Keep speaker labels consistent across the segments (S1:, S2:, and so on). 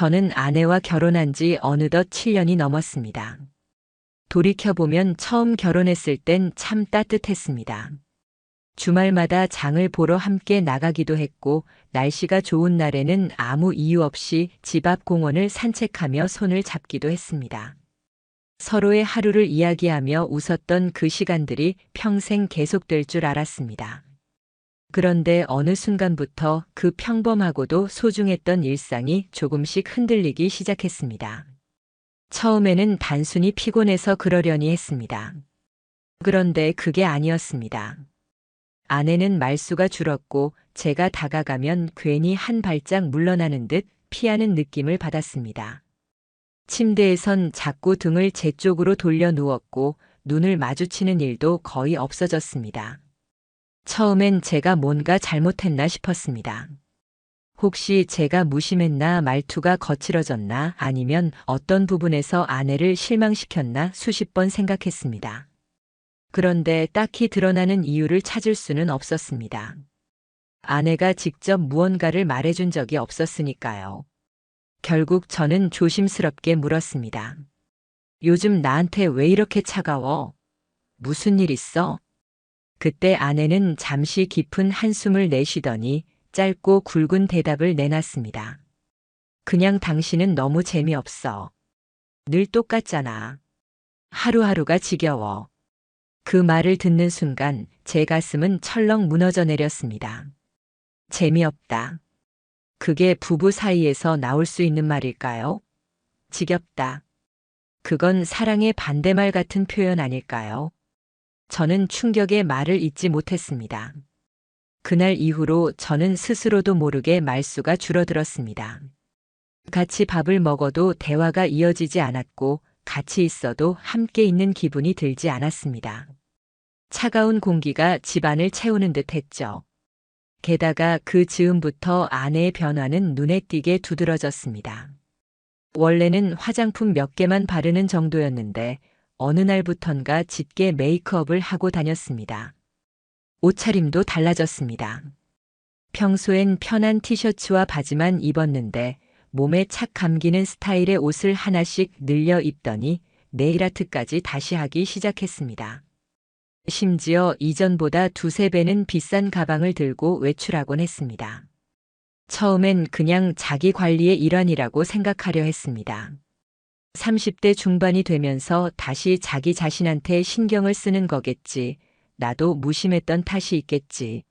S1: 저는 아내와 결혼한 지 어느덧 7년이 넘었습니다. 돌이켜보면 처음 결혼했을 땐 참 따뜻했습니다. 주말마다 장을 보러 함께 나가기도 했고, 날씨가 좋은 날에는 아무 이유 없이 집 앞 공원을 산책하며 손을 잡기도 했습니다. 서로의 하루를 이야기하며 웃었던 그 시간들이 평생 계속될 줄 알았습니다. 그런데 어느 순간부터 그 평범하고도 소중했던 일상이 조금씩 흔들리기 시작했습니다. 처음에는 단순히 피곤해서 그러려니 했습니다. 그런데 그게 아니었습니다. 아내는 말수가 줄었고 제가 다가가면 괜히 한 발짝 물러나는 듯 피하는 느낌을 받았습니다. 침대에선 자꾸 등을 제 쪽으로 돌려 누웠고 눈을 마주치는 일도 거의 없어졌습니다. 처음엔 제가 뭔가 잘못했나 싶었습니다. 혹시 제가 무심했나, 말투가 거칠어졌나, 아니면 어떤 부분에서 아내를 실망시켰나 수십 번 생각했습니다. 그런데 딱히 드러나는 이유를 찾을 수는 없었습니다. 아내가 직접 무언가를 말해준 적이 없었으니까요. 결국 저는 조심스럽게 물었습니다. 요즘 나한테 왜 이렇게 차가워? 무슨 일 있어? 그때 아내는 잠시 깊은 한숨을 내쉬더니 짧고 굵은 대답을 내놨습니다. 그냥 당신은 너무 재미없어. 늘 똑같잖아. 하루하루가 지겨워. 그 말을 듣는 순간 제 가슴은 철렁 무너져 내렸습니다. 재미없다. 그게 부부 사이에서 나올 수 있는 말일까요? 지겹다. 그건 사랑의 반대말 같은 표현 아닐까요? 저는 충격의 말을 잇지 못했습니다. 그날 이후로 저는 스스로도 모르게 말수가 줄어들었습니다. 같이 밥을 먹어도 대화가 이어지지 않았고 같이 있어도 함께 있는 기분이 들지 않았습니다. 차가운 공기가 집안을 채우는 듯 했죠. 게다가 그 즈음부터 아내의 변화는 눈에 띄게 두드러졌습니다. 원래는 화장품 몇 개만 바르는 정도였는데 어느 날부턴가 짙게 메이크업을 하고 다녔습니다. 옷차림도 달라졌습니다. 평소엔 편한 티셔츠와 바지만 입었는데 몸에 착 감기는 스타일의 옷을 하나씩 늘려 입더니 네일아트까지 다시 하기 시작했습니다. 심지어 이전보다 두세 배는 비싼 가방을 들고 외출하곤 했습니다. 처음엔 그냥 자기 관리의 일환이라고 생각하려 했습니다. 30대 중반이 되면서 다시 자기 자신한테 신경을 쓰는 거겠지. 나도 무심했던 탓이 있겠지.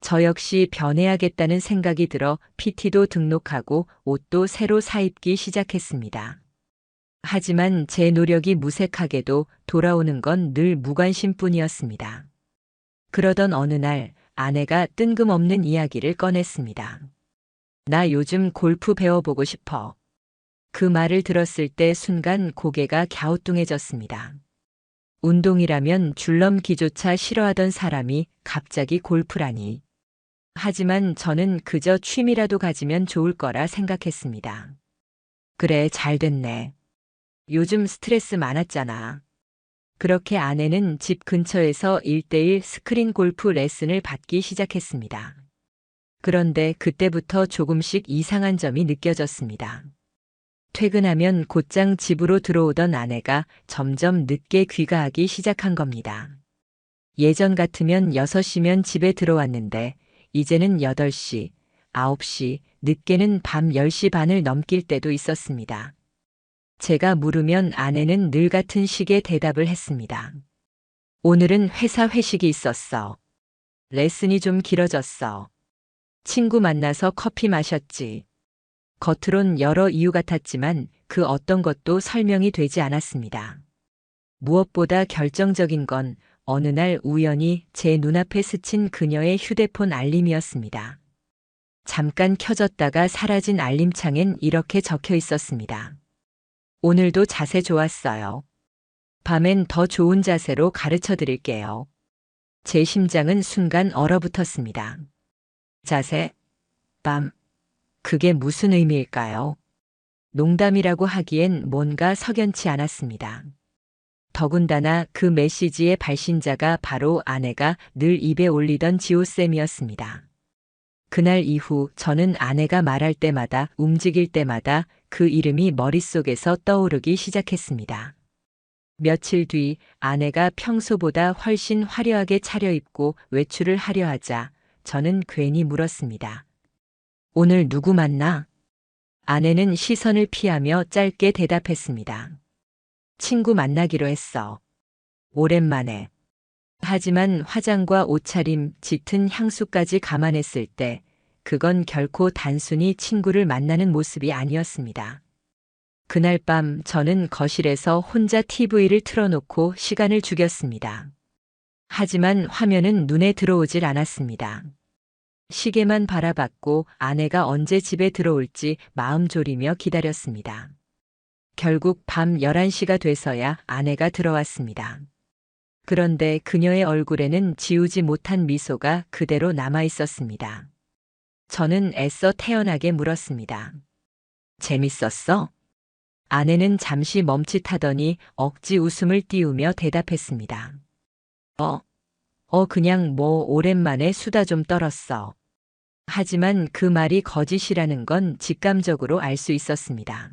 S1: 저 역시 변해야겠다는 생각이 들어 PT도 등록하고 옷도 새로 사입기 시작했습니다. 하지만 제 노력이 무색하게도 돌아오는 건 늘 무관심뿐이었습니다. 그러던 어느 날 아내가 뜬금없는 이야기를 꺼냈습니다. 나 요즘 골프 배워보고 싶어. 그 말을 들었을 때 순간 고개가 갸우뚱해졌습니다. 운동이라면 줄넘기조차 싫어하던 사람이 갑자기 골프라니. 하지만 저는 그저 취미라도 가지면 좋을 거라 생각했습니다. 그래, 잘 됐네. 요즘 스트레스 많았잖아. 그렇게 아내는 집 근처에서 1:1 스크린 골프 레슨을 받기 시작했습니다. 그런데 그때부터 조금씩 이상한 점이 느껴졌습니다. 퇴근하면 곧장 집으로 들어오던 아내가 점점 늦게 귀가하기 시작한 겁니다. 예전 같으면 6시면 집에 들어왔는데 이제는 8시, 9시, 늦게는 밤 10시 반을 넘길 때도 있었습니다. 제가 물으면 아내는 늘 같은 식의 대답을 했습니다. 오늘은 회사 회식이 있었어. 레슨이 좀 길어졌어. 친구 만나서 커피 마셨지. 겉으론 여러 이유 같았지만 그 어떤 것도 설명이 되지 않았습니다. 무엇보다 결정적인 건 어느 날 우연히 제 눈앞에 스친 그녀의 휴대폰 알림이었습니다. 잠깐 켜졌다가 사라진 알림창엔 이렇게 적혀 있었습니다. 오늘도 자세 좋았어요. 밤엔 더 좋은 자세로 가르쳐 드릴게요. 제 심장은 순간 얼어붙었습니다. 자세? 밤. 그게 무슨 의미일까요? 농담이라고 하기엔 뭔가 석연치 않았습니다. 더군다나 그 메시지의 발신자가 바로 아내가 늘 입에 올리던 지호쌤이었습니다. 그날 이후 저는 아내가 말할 때마다, 움직일 때마다 그 이름이 머릿속에서 떠오르기 시작했습니다. 며칠 뒤 아내가 평소보다 훨씬 화려하게 차려입고 외출을 하려 하자 저는 괜히 물었습니다. 오늘 누구 만나? 아내는 시선을 피하며 짧게 대답했습니다. 친구 만나기로 했어. 오랜만에. 하지만 화장과 옷차림, 짙은 향수까지 감안했을 때 그건 결코 단순히 친구를 만나는 모습이 아니었습니다. 그날 밤 저는 거실에서 혼자 TV를 틀어놓고 시간을 죽였습니다. 하지만 화면은 눈에 들어오질 않았습니다. 시계만 바라봤고 아내가 언제 집에 들어올지 마음 졸이며 기다렸습니다. 결국 밤 11시가 돼서야 아내가 들어왔습니다. 그런데 그녀의 얼굴에는 지우지 못한 미소가 그대로 남아 있었습니다. 저는 애써 태연하게 물었습니다. 재밌었어? 아내는 잠시 멈칫하더니 억지 웃음을 띄우며 대답했습니다. 그냥 오랜만에 수다 좀 떨었어. 하지만 그 말이 거짓이라는 건 직감적으로 알 수 있었습니다.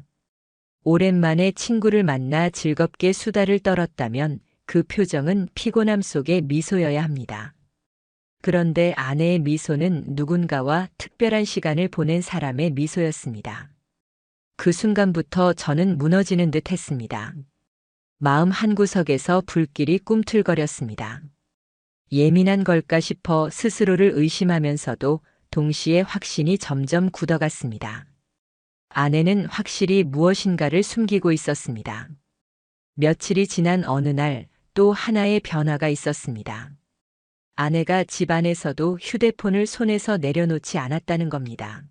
S1: 오랜만에 친구를 만나 즐겁게 수다를 떨었다면 그 표정은 피곤함 속의 미소여야 합니다. 그런데 아내의 미소는 누군가와 특별한 시간을 보낸 사람의 미소였습니다. 그 순간부터 저는 무너지는 듯 했습니다. 마음 한구석에서 불길이 꿈틀거렸습니다. 예민한 걸까 싶어 스스로를 의심하면서도 동시에 확신이 점점 굳어갔습니다. 아내는 확실히 무엇인가를 숨기고 있었습니다. 며칠이 지난 어느 날 또 하나의 변화가 있었습니다. 아내가 집 안에서도 휴대폰을 손에서 내려놓지 않았다는 겁니다.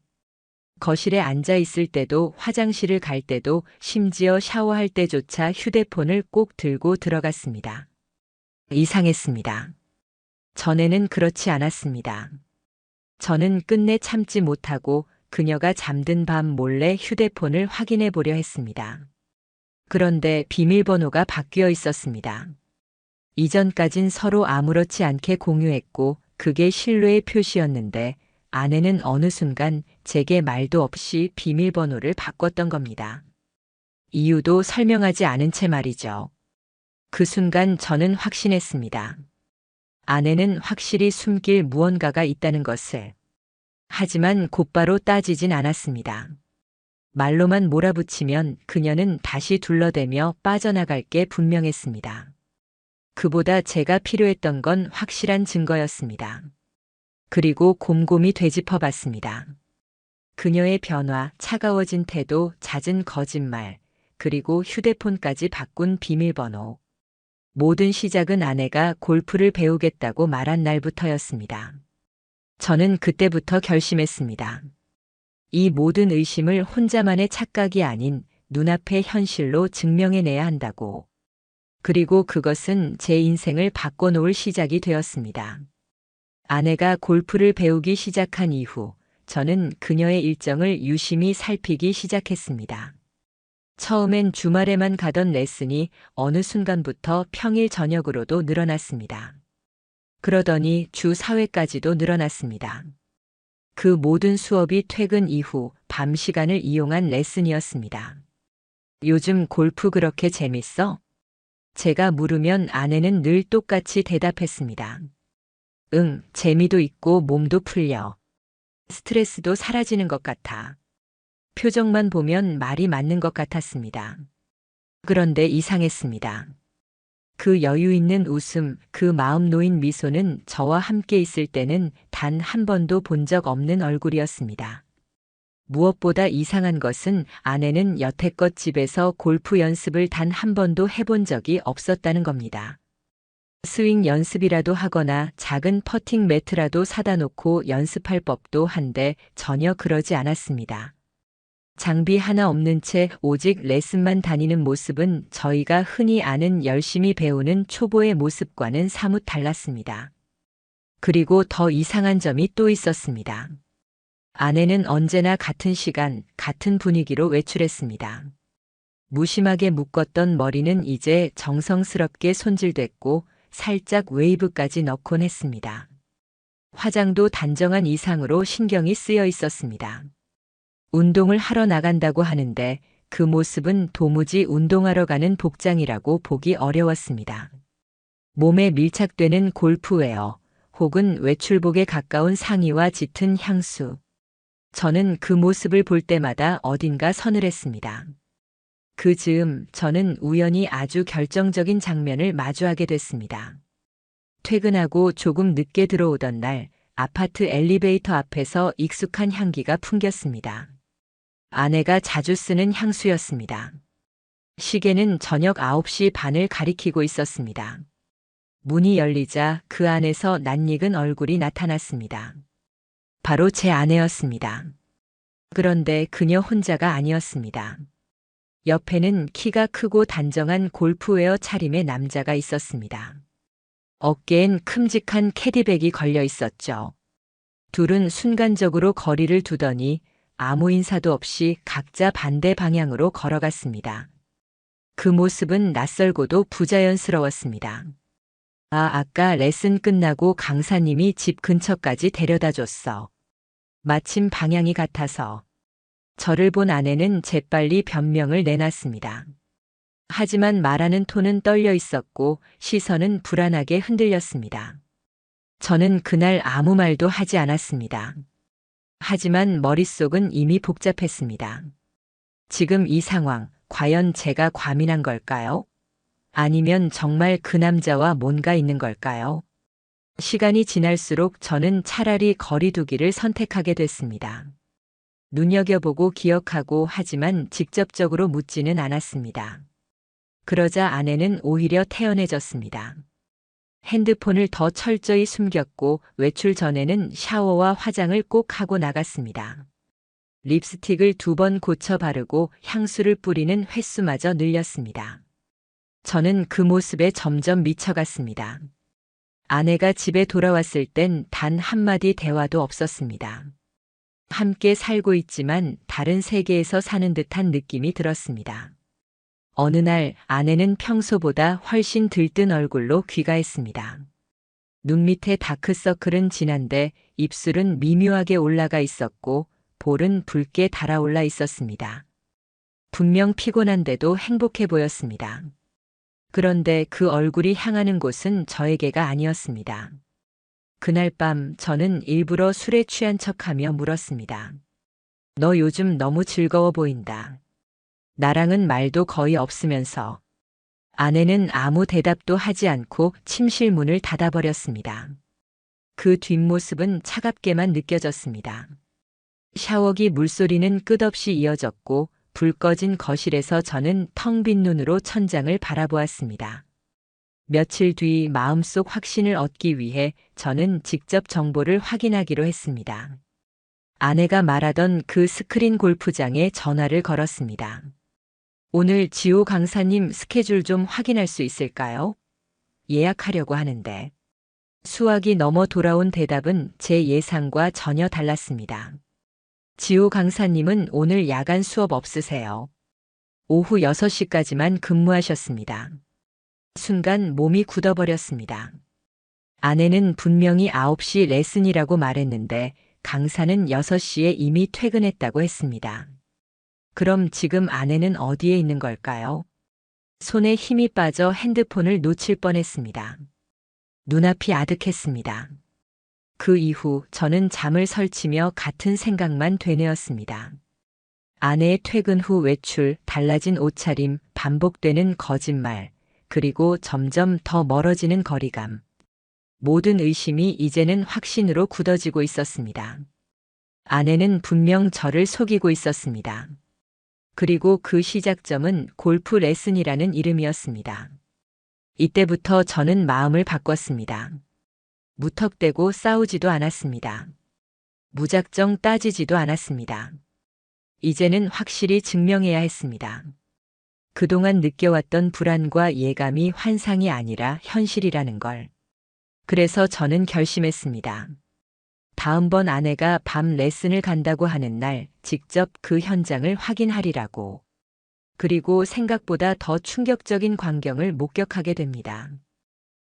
S1: 거실에 앉아 있을 때도, 화장실을 갈 때도, 심지어 샤워할 때조차 휴대폰을 꼭 들고 들어갔습니다. 이상했습니다. 전에는 그렇지 않았습니다. 저는 끝내 참지 못하고 그녀가 잠든 밤 몰래 휴대폰을 확인해 보려 했습니다. 그런데 비밀번호가 바뀌어 있었습니다. 이전까진 서로 아무렇지 않게 공유했고 그게 신뢰의 표시였는데 아내는 어느 순간 제게 말도 없이 비밀번호를 바꿨던 겁니다. 이유도 설명하지 않은 채 말이죠. 그 순간 저는 확신했습니다. 아내는 확실히 숨길 무언가가 있다는 것을. 하지만 곧바로 따지진 않았습니다. 말로만 몰아붙이면 그녀는 다시 둘러대며 빠져나갈 게 분명했습니다. 그보다 제가 필요했던 건 확실한 증거였습니다. 그리고 곰곰이 되짚어봤습니다. 그녀의 변화, 차가워진 태도, 잦은 거짓말, 그리고 휴대폰까지 바꾼 비밀번호. 모든 시작은 아내가 골프를 배우겠다고 말한 날부터였습니다. 저는 그때부터 결심했습니다. 이 모든 의심을 혼자만의 착각이 아닌 눈앞의 현실로 증명해내야 한다고. 그리고 그것은 제 인생을 바꿔놓을 시작이 되었습니다. 아내가 골프를 배우기 시작한 이후 저는 그녀의 일정을 유심히 살피기 시작했습니다. 처음엔 주말에만 가던 레슨이 어느 순간부터 평일 저녁으로도 늘어났습니다. 그러더니 주 4회까지도 늘어났습니다. 그 모든 수업이 퇴근 이후 밤 시간을 이용한 레슨이었습니다. 요즘 골프 그렇게 재밌어? 제가 물으면 아내는 늘 똑같이 대답했습니다. 응, 재미도 있고 몸도 풀려. 스트레스도 사라지는 것 같아. 표정만 보면 말이 맞는 것 같았습니다. 그런데 이상했습니다. 그 여유 있는 웃음, 그 마음 놓인 미소는 저와 함께 있을 때는 단 한 번도 본 적 없는 얼굴이었습니다. 무엇보다 이상한 것은 아내는 여태껏 집에서 골프 연습을 단 한 번도 해본 적이 없었다는 겁니다. 스윙 연습이라도 하거나 작은 퍼팅 매트라도 사다 놓고 연습할 법도 한데 전혀 그러지 않았습니다. 장비 하나 없는 채 오직 레슨만 다니는 모습은 저희가 흔히 아는 열심히 배우는 초보의 모습과는 사뭇 달랐습니다. 그리고 더 이상한 점이 또 있었습니다. 아내는 언제나 같은 시간, 같은 분위기로 외출했습니다. 무심하게 묶었던 머리는 이제 정성스럽게 손질됐고 살짝 웨이브까지 넣곤 했습니다. 화장도 단정한 이상으로 신경이 쓰여 있었습니다. 운동을 하러 나간다고 하는데 그 모습은 도무지 운동하러 가는 복장이라고 보기 어려웠습니다. 몸에 밀착되는 골프웨어 혹은 외출복에 가까운 상의와 짙은 향수. 저는 그 모습을 볼 때마다 어딘가 서늘했습니다. 그 즈음 저는 우연히 아주 결정적인 장면을 마주하게 됐습니다. 퇴근하고 조금 늦게 들어오던 날 아파트 엘리베이터 앞에서 익숙한 향기가 풍겼습니다. 아내가 자주 쓰는 향수였습니다. 시계는 저녁 9시 반을 가리키고 있었습니다. 문이 열리자 그 안에서 낯익은 얼굴이 나타났습니다. 바로 제 아내였습니다. 그런데 그녀 혼자가 아니었습니다. 옆에는 키가 크고 단정한 골프웨어 차림의 남자가 있었습니다. 어깨엔 큼직한 캐디백이 걸려 있었죠. 둘은 순간적으로 거리를 두더니 아무 인사도 없이 각자 반대 방향으로 걸어갔습니다. 그 모습은 낯설고도 부자연스러웠습니다. 아까 레슨 끝나고 강사님이 집 근처까지 데려다 줬어. 마침 방향이 같아서. 저를 본 아내는 재빨리 변명을 내놨습니다. 하지만 말하는 톤은 떨려 있었고 시선은 불안하게 흔들렸습니다. 저는 그날 아무 말도 하지 않았습니다. 하지만 머릿속은 이미 복잡했습니다. 지금 이 상황, 과연 제가 과민한 걸까요? 아니면 정말 그 남자와 뭔가 있는 걸까요? 시간이 지날수록 저는 차라리 거리두기를 선택하게 됐습니다. 눈여겨보고 기억하고 하지만 직접적으로 묻지는 않았습니다. 그러자 아내는 오히려 태연해졌습니다. 핸드폰을 더 철저히 숨겼고 외출 전에는 샤워와 화장을 꼭 하고 나갔습니다. 립스틱을 2번 고쳐 바르고 향수를 뿌리는 횟수마저 늘렸습니다. 저는 그 모습에 점점 미쳐갔습니다. 아내가 집에 돌아왔을 땐 단 한마디 대화도 없었습니다. 함께 살고 있지만 다른 세계에서 사는 듯한 느낌이 들었습니다. 어느 날 아내는 평소보다 훨씬 들뜬 얼굴로 귀가했습니다. 눈 밑에 다크서클은 진한데 입술은 미묘하게 올라가 있었고 볼은 붉게 달아올라 있었습니다. 분명 피곤한데도 행복해 보였습니다. 그런데 그 얼굴이 향하는 곳은 저에게가 아니었습니다. 그날 밤 저는 일부러 술에 취한 척하며 물었습니다. 너 요즘 너무 즐거워 보인다. 나랑은 말도 거의 없으면서. 아내는 아무 대답도 하지 않고 침실 문을 닫아버렸습니다. 그 뒷모습은 차갑게만 느껴졌습니다. 샤워기 물소리는 끝없이 이어졌고 불 꺼진 거실에서 저는 텅 빈 눈으로 천장을 바라보았습니다. 며칠 뒤 마음속 확신을 얻기 위해 저는 직접 정보를 확인하기로 했습니다. 아내가 말하던 그 스크린 골프장에 전화를 걸었습니다. 오늘 지호 강사님 스케줄 좀 확인할 수 있을까요? 예약하려고 하는데. 수학이 넘어 돌아온 대답은 제 예상과 전혀 달랐습니다. 지호 강사님은 오늘 야간 수업 없으세요. 오후 6시까지만 근무하셨습니다. 순간 몸이 굳어버렸습니다. 아내는 분명히 9시 레슨이라고 말했는데 강사는 6시에 이미 퇴근했다고 했습니다. 그럼 지금 아내는 어디에 있는 걸까요? 손에 힘이 빠져 핸드폰을 놓칠 뻔했습니다. 눈앞이 아득했습니다. 그 이후 저는 잠을 설치며 같은 생각만 되뇌었습니다. 아내의 퇴근 후 외출, 달라진 옷차림, 반복되는 거짓말, 그리고 점점 더 멀어지는 거리감. 모든 의심이 이제는 확신으로 굳어지고 있었습니다. 아내는 분명 저를 속이고 있었습니다. 그리고 그 시작점은 골프 레슨이라는 이름이었습니다. 이때부터 저는 마음을 바꿨습니다. 무턱대고 싸우지도 않았습니다. 무작정 따지지도 않았습니다. 이제는 확실히 증명해야 했습니다. 그동안 느껴왔던 불안과 예감이 환상이 아니라 현실이라는 걸. 그래서 저는 결심했습니다. 다음번 아내가 밤 레슨을 간다고 하는 날 직접 그 현장을 확인하리라고. 그리고 생각보다 더 충격적인 광경을 목격하게 됩니다.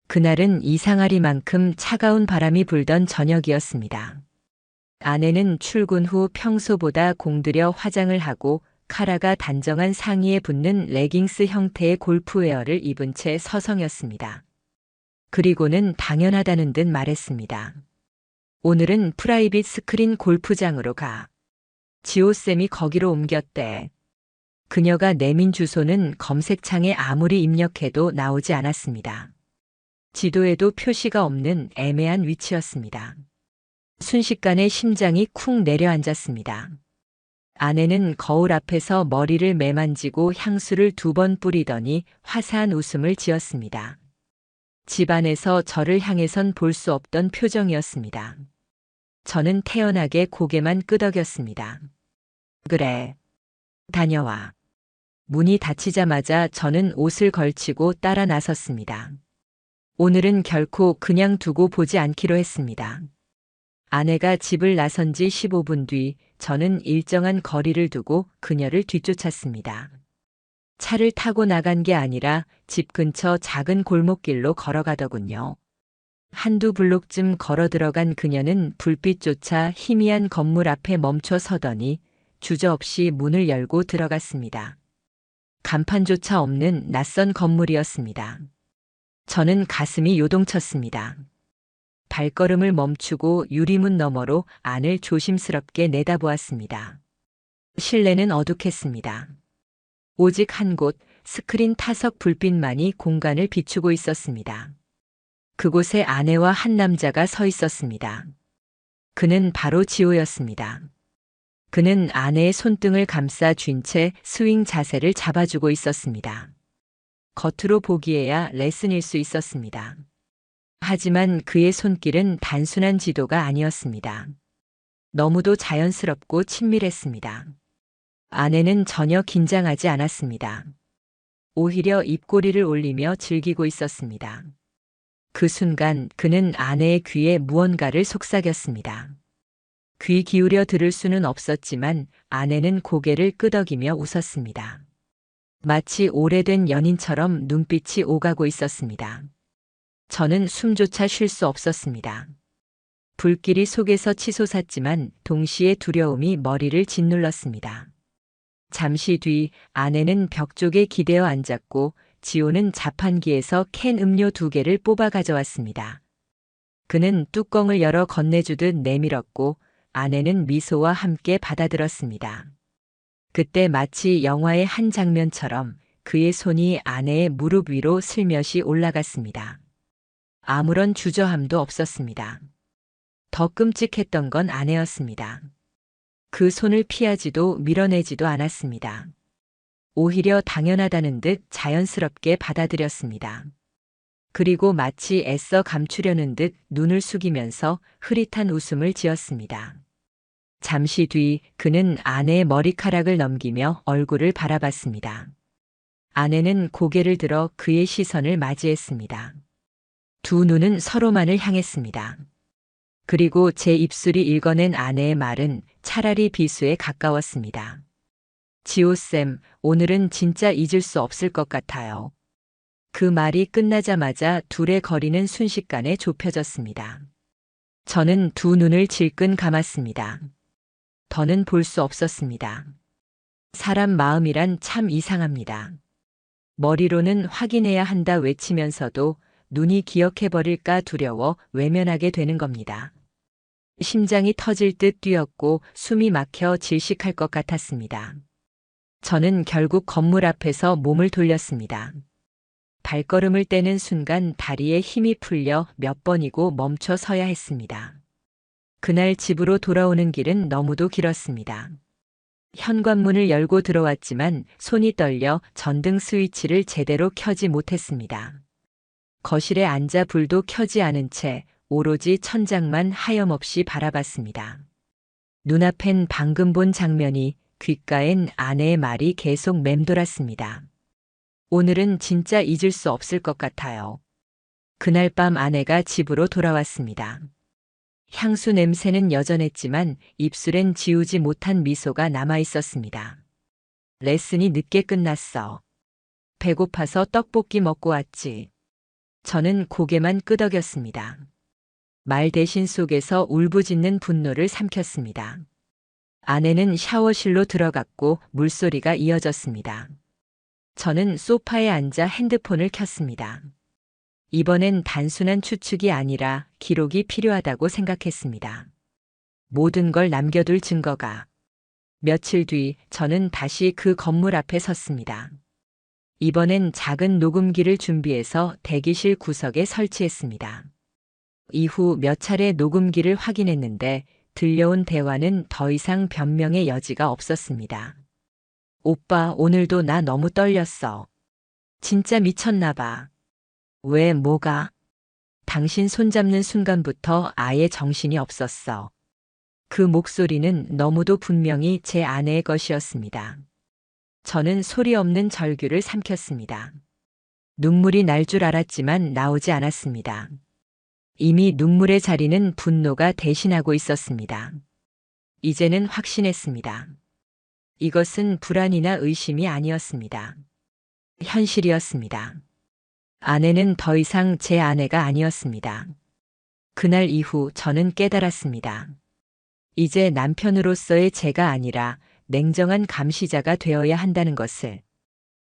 S1: 그날은 이상하리만큼 차가운 바람이 불던 저녁이었습니다. 아내는 출근 후 평소보다 공들여 화장을 하고 카라가 단정한 상의에 붙는 레깅스 형태의 골프웨어를 입은 채 서성였습니다. 그리고는 당연하다는 듯 말했습니다. 오늘은 프라이빗 스크린 골프장으로 가. 지호쌤이 거기로 옮겼대. 그녀가 내민 주소는 검색창에 아무리 입력해도 나오지 않았습니다. 지도에도 표시가 없는 애매한 위치였습니다. 순식간에 심장이 쿵 내려앉았습니다. 아내는 거울 앞에서 머리를 매만지고 향수를 2번 뿌리더니 화사한 웃음을 지었습니다. 집 안에서 저를 향해선 볼 수 없던 표정이었습니다. 저는 태연하게 고개만 끄덕였습니다. 그래. 다녀와. 문이 닫히자마자 저는 옷을 걸치고 따라 나섰습니다. 오늘은 결코 그냥 두고 보지 않기로 했습니다. 아내가 집을 나선 지 15분 뒤 저는 일정한 거리를 두고 그녀를 뒤쫓았습니다. 차를 타고 나간 게 아니라 집 근처 작은 골목길로 걸어가더군요. 한두 블록쯤 걸어 들어간 그녀는 불빛조차 희미한 건물 앞에 멈춰 서더니 주저없이 문을 열고 들어갔습니다. 간판조차 없는 낯선 건물이었습니다. 저는 가슴이 요동쳤습니다. 발걸음을 멈추고 유리문 너머로 안을 조심스럽게 내다보았습니다. 실내는 어둑했습니다. 오직 한 곳 스크린 타석 불빛만이 공간을 비추고 있었습니다. 그곳에 아내와 한 남자가 서 있었습니다. 그는 바로 지호였습니다. 그는 아내의 손등을 감싸 쥔 채 스윙 자세를 잡아주고 있었습니다. 겉으로 보기에야 레슨일 수 있었습니다. 하지만 그의 손길은 단순한 지도가 아니었습니다. 너무도 자연스럽고 친밀했습니다. 아내는 전혀 긴장하지 않았습니다. 오히려 입꼬리를 올리며 즐기고 있었습니다. 그 순간 그는 아내의 귀에 무언가를 속삭였습니다. 귀 기울여 들을 수는 없었지만 아내는 고개를 끄덕이며 웃었습니다. 마치 오래된 연인처럼 눈빛이 오가고 있었습니다. 저는 숨조차 쉴 수 없었습니다. 불길이 속에서 치솟았지만 동시에 두려움이 머리를 짓눌렀습니다. 잠시 뒤 아내는 벽 쪽에 기대어 앉았고 지호는 자판기에서 캔 음료 2개를 뽑아 가져왔습니다. 그는 뚜껑을 열어 건네주듯 내밀었고 아내는 미소와 함께 받아들었습니다. 그때 마치 영화의 한 장면처럼 그의 손이 아내의 무릎 위로 슬며시 올라갔습니다. 아무런 주저함도 없었습니다. 더 끔찍했던 건 아내였습니다. 그 손을 피하지도 밀어내지도 않았습니다. 오히려 당연하다는 듯 자연스럽게 받아들였습니다. 그리고 마치 애써 감추려는 듯 눈을 숙이면서 흐릿한 웃음을 지었습니다. 잠시 뒤 그는 아내의 머리카락을 넘기며 얼굴을 바라봤습니다. 아내는 고개를 들어 그의 시선을 맞이했습니다. 두 눈은 서로만을 향했습니다. 그리고 제 입술이 읽어낸 아내의 말은 차라리 비수에 가까웠습니다. 지호쌤, 오늘은 진짜 잊을 수 없을 것 같아요. 그 말이 끝나자마자 둘의 거리는 순식간에 좁혀졌습니다. 저는 두 눈을 질끈 감았습니다. 더는 볼 수 없었습니다. 사람 마음이란 참 이상합니다. 머리로는 확인해야 한다 외치면서도 눈이 기억해버릴까 두려워 외면하게 되는 겁니다. 심장이 터질 듯 뛰었고 숨이 막혀 질식할 것 같았습니다. 저는 결국 건물 앞에서 몸을 돌렸습니다. 발걸음을 떼는 순간 다리에 힘이 풀려 몇 번이고 멈춰 서야 했습니다. 그날 집으로 돌아오는 길은 너무도 길었습니다. 현관문을 열고 들어왔지만 손이 떨려 전등 스위치를 제대로 켜지 못했습니다. 거실에 앉아 불도 켜지 않은 채 오로지 천장만 하염없이 바라봤습니다. 눈앞엔 방금 본 장면이, 귓가엔 아내의 말이 계속 맴돌았습니다. 오늘은 진짜 잊을 수 없을 것 같아요. 그날 밤 아내가 집으로 돌아왔습니다. 향수 냄새는 여전했지만 입술엔 지우지 못한 미소가 남아 있었습니다. 레슨이 늦게 끝났어. 배고파서 떡볶이 먹고 왔지. 저는 고개만 끄덕였습니다. 말 대신 속에서 울부짖는 분노를 삼켰습니다. 아내는 샤워실로 들어갔고 물소리가 이어졌습니다. 저는 소파에 앉아 핸드폰을 켰습니다. 이번엔 단순한 추측이 아니라 기록이 필요하다고 생각했습니다. 모든 걸 남겨둘 증거가. 며칠 뒤 저는 다시 그 건물 앞에 섰습니다. 이번엔 작은 녹음기를 준비해서 대기실 구석에 설치했습니다. 이후 몇 차례 녹음기를 확인했는데 들려온 대화는 더 이상 변명의 여지가 없었습니다. 오빠, 오늘도 나 너무 떨렸어. 진짜 미쳤나 봐. 왜, 뭐가? 당신 손잡는 순간부터 아예 정신이 없었어. 그 목소리는 너무도 분명히 제 아내의 것이었습니다. 저는 소리 없는 절규를 삼켰습니다. 눈물이 날 줄 알았지만 나오지 않았습니다. 이미 눈물의 자리는 분노가 대신하고 있었습니다. 이제는 확신했습니다. 이것은 불안이나 의심이 아니었습니다. 현실이었습니다. 아내는 더 이상 제 아내가 아니었습니다. 그날 이후 저는 깨달았습니다. 이제 남편으로서의 제가 아니라 냉정한 감시자가 되어야 한다는 것을.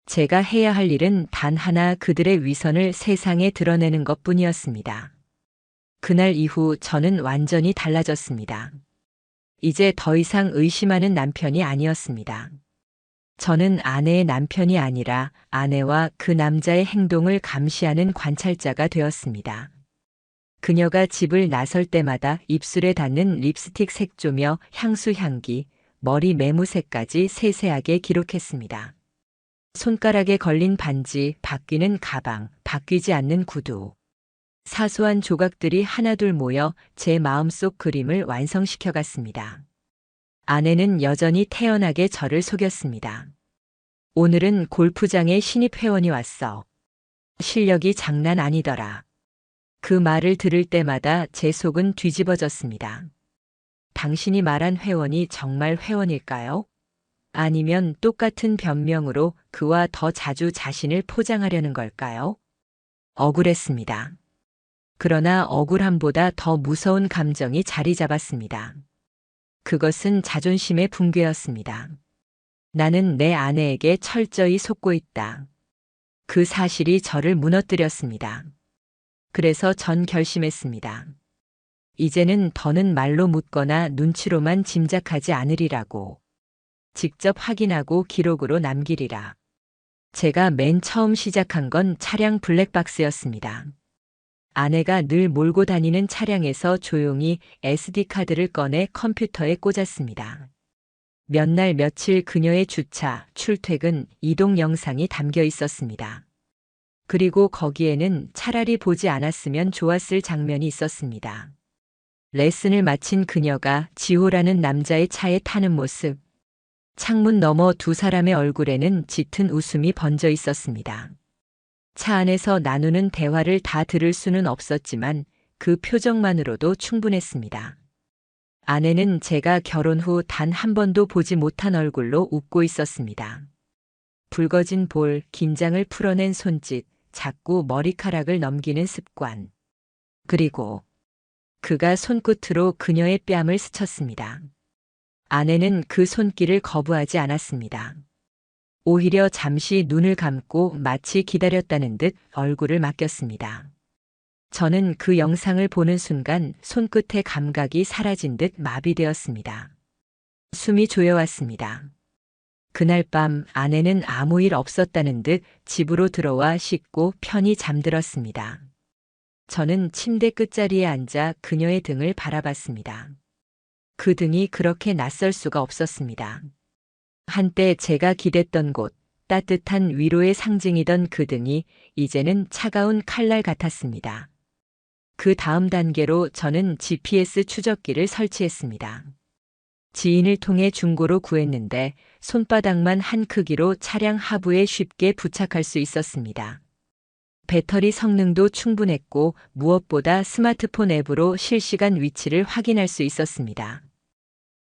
S1: 제가 해야 할 일은 단 하나, 그들의 위선을 세상에 드러내는 것뿐이었습니다. 그날 이후 저는 완전히 달라졌습니다. 이제 더 이상 의심하는 남편이 아니었습니다. 저는 아내의 남편이 아니라 아내와 그 남자의 행동을 감시하는 관찰자가 되었습니다. 그녀가 집을 나설 때마다 입술에 닿는 립스틱 색조며 향수 향기, 머리 매무새까지 세세하게 기록했습니다. 손가락에 걸린 반지, 바뀌는 가방, 바뀌지 않는 구두. 사소한 조각들이 하나둘 모여 제 마음속 그림을 완성시켜 갔습니다. 아내는 여전히 태연하게 저를 속였습니다. 오늘은 골프장에 신입 회원이 왔어. 실력이 장난 아니더라. 그 말을 들을 때마다 제 속은 뒤집어졌습니다. 당신이 말한 회원이 정말 회원일까요? 아니면 똑같은 변명으로 그와 더 자주 자신을 포장하려는 걸까요? 억울했습니다. 그러나 억울함보다 더 무서운 감정이 자리 잡았습니다. 그것은 자존심의 붕괴였습니다. 나는 내 아내에게 철저히 속고 있다. 그 사실이 저를 무너뜨렸습니다. 그래서 전 결심했습니다. 이제는 더는 말로 묻거나 눈치로만 짐작하지 않으리라고. 직접 확인하고 기록으로 남기리라. 제가 맨 처음 시작한 건 차량 블랙박스였습니다. 아내가 늘 몰고 다니는 차량에서 조용히 SD카드를 꺼내 컴퓨터에 꽂았습니다. 몇 날 며칠 그녀의 주차, 출퇴근, 이동 영상이 담겨 있었습니다. 그리고 거기에는 차라리 보지 않았으면 좋았을 장면이 있었습니다. 레슨을 마친 그녀가 지호라는 남자의 차에 타는 모습. 창문 너머 두 사람의 얼굴에는 짙은 웃음이 번져 있었습니다. 차 안에서 나누는 대화를 다 들을 수는 없었지만 그 표정만으로도 충분했습니다. 아내는 제가 결혼 후 단 한 번도 보지 못한 얼굴로 웃고 있었습니다. 붉어진 볼, 긴장을 풀어낸 손짓, 자꾸 머리카락을 넘기는 습관. 그리고 그가 손끝으로 그녀의 뺨을 스쳤습니다. 아내는 그 손길을 거부하지 않았습니다. 오히려 잠시 눈을 감고 마치 기다렸다는 듯 얼굴을 맡겼습니다. 저는 그 영상을 보는 순간 손끝의 감각이 사라진 듯 마비되었습니다. 숨이 조여왔습니다. 그날 밤 아내는 아무 일 없었다는 듯 집으로 들어와 씻고 편히 잠들었습니다. 저는 침대 끝자리에 앉아 그녀의 등을 바라봤습니다. 그 등이 그렇게 낯설 수가 없었습니다. 한때 제가 기댔던 곳, 따뜻한 위로의 상징이던 그 등이 이제는 차가운 칼날 같았습니다. 그 다음 단계로 저는 GPS 추적기를 설치했습니다. 지인을 통해 중고로 구했는데 손바닥만 한 크기로 차량 하부에 쉽게 부착할 수 있었습니다. 배터리 성능도 충분했고 무엇보다 스마트폰 앱으로 실시간 위치를 확인할 수 있었습니다.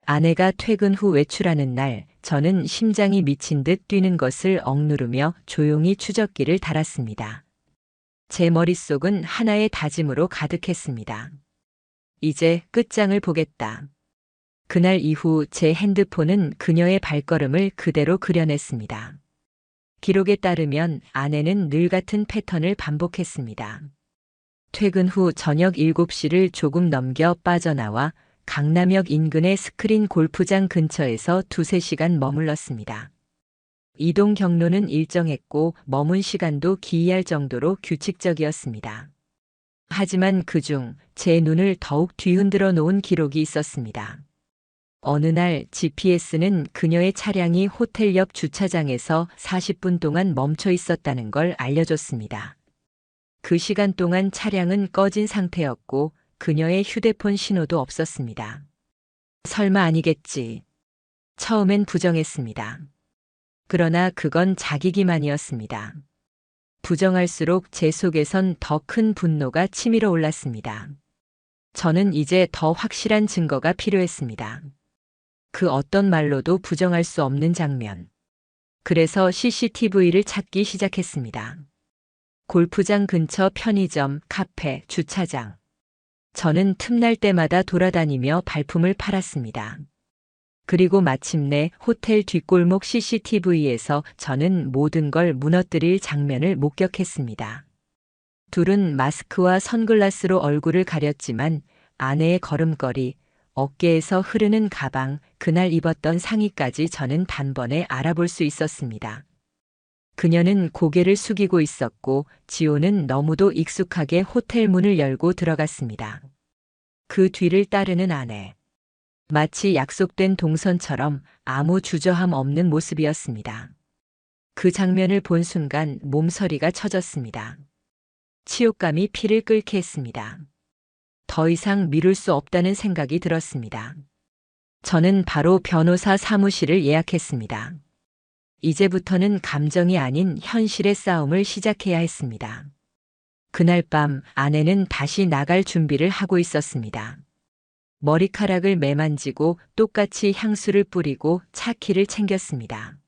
S1: 아내가 퇴근 후 외출하는 날, 저는 심장이 미친 듯 뛰는 것을 억누르며 조용히 추적기를 달았습니다. 제 머릿속은 하나의 다짐으로 가득했습니다. 이제 끝장을 보겠다. 그날 이후 제 핸드폰은 그녀의 발걸음을 그대로 그려냈습니다. 기록에 따르면 아내는 늘 같은 패턴을 반복했습니다. 퇴근 후 저녁 7시를 조금 넘겨 빠져나와 강남역 인근의 스크린 골프장 근처에서 2~3시간 머물렀습니다. 이동 경로는 일정했고 머문 시간도 기이할 정도로 규칙적이었습니다. 하지만 그중 제 눈을 더욱 뒤흔들어 놓은 기록이 있었습니다. 어느 날 GPS는 그녀의 차량이 호텔 옆 주차장에서 40분 동안 멈춰 있었다는 걸 알려줬습니다. 그 시간 동안 차량은 꺼진 상태였고 그녀의 휴대폰 신호도 없었습니다. 설마 아니겠지. 처음엔 부정했습니다. 그러나 그건 자기 기만이었습니다. 부정할수록 제 속에선 더 큰 분노가 치밀어 올랐습니다. 저는 이제 더 확실한 증거가 필요했습니다. 그 어떤 말로도 부정할 수 없는 장면. 그래서 CCTV를 찾기 시작했습니다. 골프장 근처 편의점, 카페, 주차장. 저는 틈날 때마다 돌아다니며 발품을 팔았습니다. 그리고 마침내 호텔 뒷골목 CCTV에서 저는 모든 걸 무너뜨릴 장면을 목격했습니다. 둘은 마스크와 선글라스로 얼굴을 가렸지만 아내의 걸음걸이, 어깨에서 흐르는 가방, 그날 입었던 상의까지 저는 단번에 알아볼 수 있었습니다. 그녀는 고개를 숙이고 있었고 지호는 너무도 익숙하게 호텔 문을 열고 들어갔습니다. 그 뒤를 따르는 아내. 마치 약속된 동선처럼 아무 주저함 없는 모습이었습니다. 그 장면을 본 순간 몸서리가 쳐졌습니다. 치욕감이 피를 끓게 했습니다. 더 이상 미룰 수 없다는 생각이 들었습니다. 저는 바로 변호사 사무실을 예약했습니다. 이제부터는 감정이 아닌 현실의 싸움을 시작해야 했습니다. 그날 밤 아내는 다시 나갈 준비를 하고 있었습니다. 머리카락을 매만지고 똑같이 향수를 뿌리고 차 키를 챙겼습니다.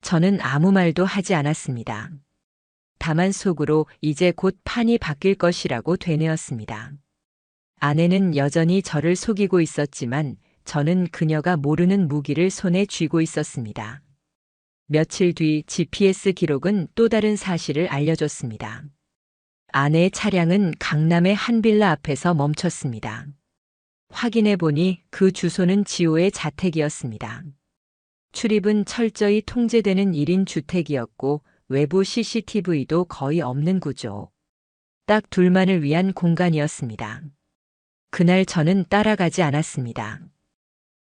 S1: 저는 아무 말도 하지 않았습니다. 다만 속으로 이제 곧 판이 바뀔 것이라고 되뇌었습니다. 아내는 여전히 저를 속이고 있었지만 저는 그녀가 모르는 무기를 손에 쥐고 있었습니다. 며칠 뒤 GPS 기록은 또 다른 사실을 알려줬습니다. 아내의 차량은 강남의 한 빌라 앞에서 멈췄습니다. 확인해 보니 그 주소는 지호의 자택이었습니다. 출입은 철저히 통제되는 1인 주택이었고 외부 CCTV도 거의 없는 구조. 딱 둘만을 위한 공간이었습니다. 그날 저는 따라가지 않았습니다.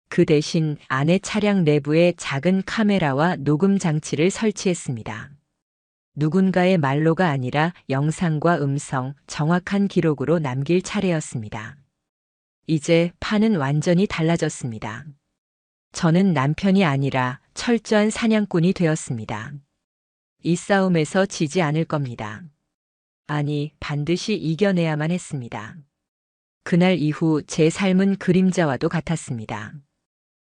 S1: 그 대신 아내 차량 내부에 작은 카메라와 녹음 장치를 설치했습니다. 누군가의 말로가 아니라 영상과 음성, 정확한 기록으로 남길 차례였습니다. 이제 판은 완전히 달라졌습니다. 저는 남편이 아니라 철저한 사냥꾼이 되었습니다. 이 싸움에서 지지 않을 겁니다. 아니, 반드시 이겨내야만 했습니다. 그날 이후 제 삶은 그림자와도 같았습니다.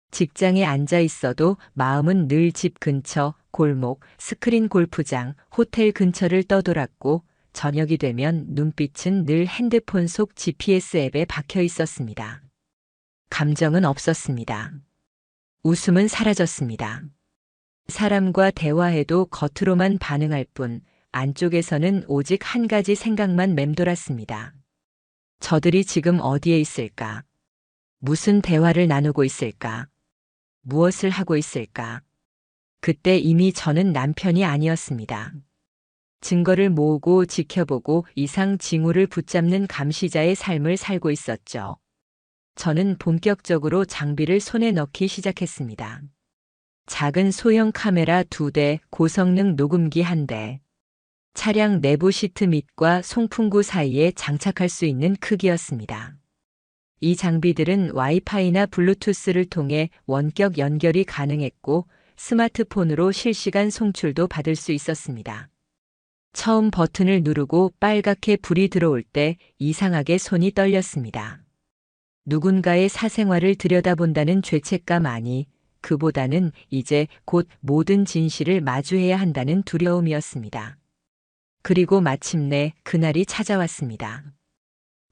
S1: 직장에 앉아 있어도 마음은 늘 집 근처, 골목, 스크린 골프장, 호텔 근처를 떠돌았고 저녁이 되면 눈빛은 늘 핸드폰 속 GPS 앱에 박혀 있었습니다. 감정은 없었습니다. 웃음은 사라졌습니다. 사람과 대화해도 겉으로만 반응할 뿐 안쪽에서는 오직 한 가지 생각만 맴돌았습니다. 저들이 지금 어디에 있을까? 무슨 대화를 나누고 있을까? 무엇을 하고 있을까? 그때 이미 저는 남편이 아니었습니다. 증거를 모으고 지켜보고 이상 징후를 붙잡는 감시자의 삶을 살고 있었죠. 저는 본격적으로 장비를 손에 넣기 시작했습니다. 작은 소형 카메라 2대, 고성능 녹음기 1대. 차량 내부 시트 밑과 송풍구 사이에 장착할 수 있는 크기였습니다. 이 장비들은 와이파이나 블루투스를 통해 원격 연결이 가능했고 스마트폰으로 실시간 송출도 받을 수 있었습니다. 처음 버튼을 누르고 빨갛게 불이 들어올 때 이상하게 손이 떨렸습니다. 누군가의 사생활을 들여다본다는 죄책감 아니, 그보다는 이제 곧 모든 진실을 마주해야 한다는 두려움이었습니다. 그리고 마침내 그날이 찾아왔습니다.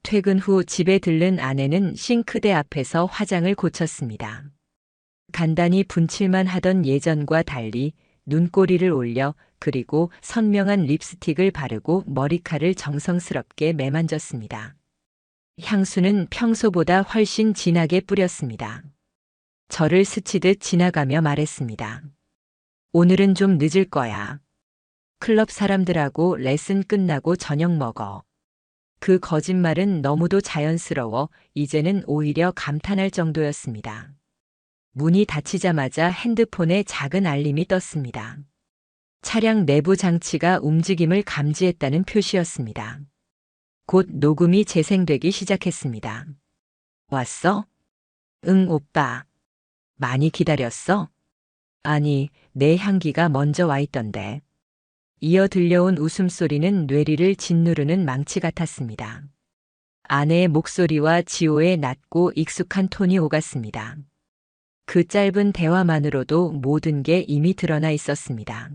S1: 퇴근 후 집에 들른 아내는 싱크대 앞에서 화장을 고쳤습니다. 간단히 분칠만 하던 예전과 달리 눈꼬리를 올려 그리고 선명한 립스틱을 바르고 머리카락을 정성스럽게 매만졌습니다. 향수는 평소보다 훨씬 진하게 뿌렸습니다. 저를 스치듯 지나가며 말했습니다. 오늘은 좀 늦을 거야. 클럽 사람들하고 레슨 끝나고 저녁 먹어. 그 거짓말은 너무도 자연스러워 이제는 오히려 감탄할 정도였습니다. 문이 닫히자마자 핸드폰에 작은 알림이 떴습니다. 차량 내부 장치가 움직임을 감지했다는 표시였습니다. 곧 녹음이 재생되기 시작했습니다. 왔어? 응, 오빠. 많이 기다렸어? 아니, 내 향기가 먼저 와 있던데. 이어 들려온 웃음소리는 뇌리를 짓누르는 망치 같았습니다. 아내의 목소리와 지호의 낮고 익숙한 톤이 오갔습니다. 그 짧은 대화만으로도 모든 게 이미 드러나 있었습니다.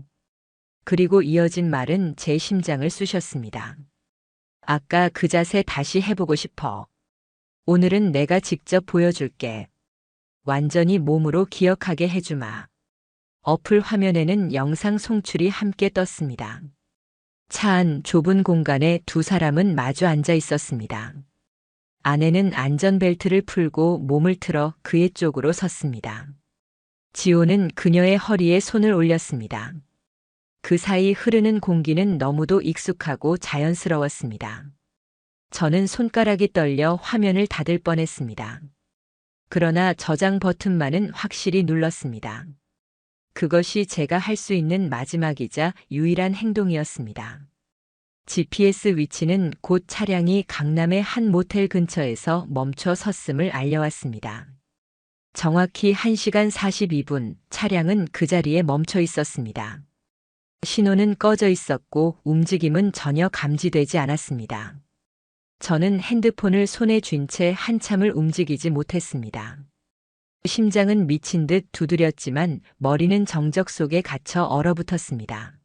S1: 그리고 이어진 말은 제 심장을 쑤셨습니다. 아까 그 자세 다시 해보고 싶어. 오늘은 내가 직접 보여줄게. 완전히 몸으로 기억하게 해주마. 어플 화면에는 영상 송출이 함께 떴습니다. 차 안 좁은 공간에 두 사람은 마주 앉아 있었습니다. 아내는 안전벨트를 풀고 몸을 틀어 그의 쪽으로 섰습니다. 지호는 그녀의 허리에 손을 올렸습니다. 그 사이 흐르는 공기는 너무도 익숙하고 자연스러웠습니다. 저는 손가락이 떨려 화면을 닫을 뻔했습니다. 그러나 저장 버튼만은 확실히 눌렀습니다. 그것이 제가 할 수 있는 마지막이자 유일한 행동이었습니다. GPS 위치는 곧 차량이 강남의 한 모텔 근처에서 멈춰 섰음을 알려왔습니다. 정확히 1시간 42분 차량은 그 자리에 멈춰 있었습니다. 신호는 꺼져 있었고 움직임은 전혀 감지되지 않았습니다. 저는 핸드폰을 손에 쥔 채 한참을 움직이지 못했습니다. 심장은 미친 듯 두드렸지만 머리는 정적 속에 갇혀 얼어붙었습니다.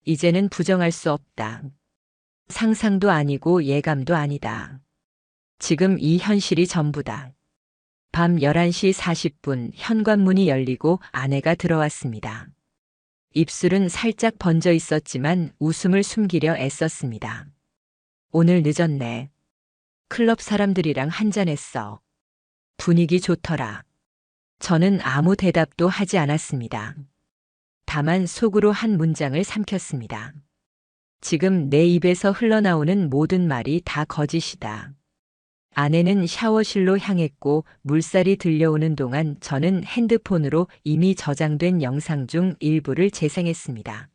S1: 이제는 부정할 수 없다. 상상도 아니고 예감도 아니다. 지금 이 현실이 전부다. 밤 11시 40분 현관문이 열리고 아내가 들어왔습니다. 입술은 살짝 번져 있었지만 웃음을 숨기려 애썼습니다. 오늘 늦었네. 클럽 사람들이랑 한잔했어. 분위기 좋더라. 저는 아무 대답도 하지 않았습니다. 다만 속으로 한 문장을 삼켰습니다. 지금 내 입에서 흘러나오는 모든 말이 다 거짓이다. 아내는 샤워실로 향했고 물살이 들려오는 동안 저는 핸드폰으로 이미 저장된 영상 중 일부를 재생했습니다.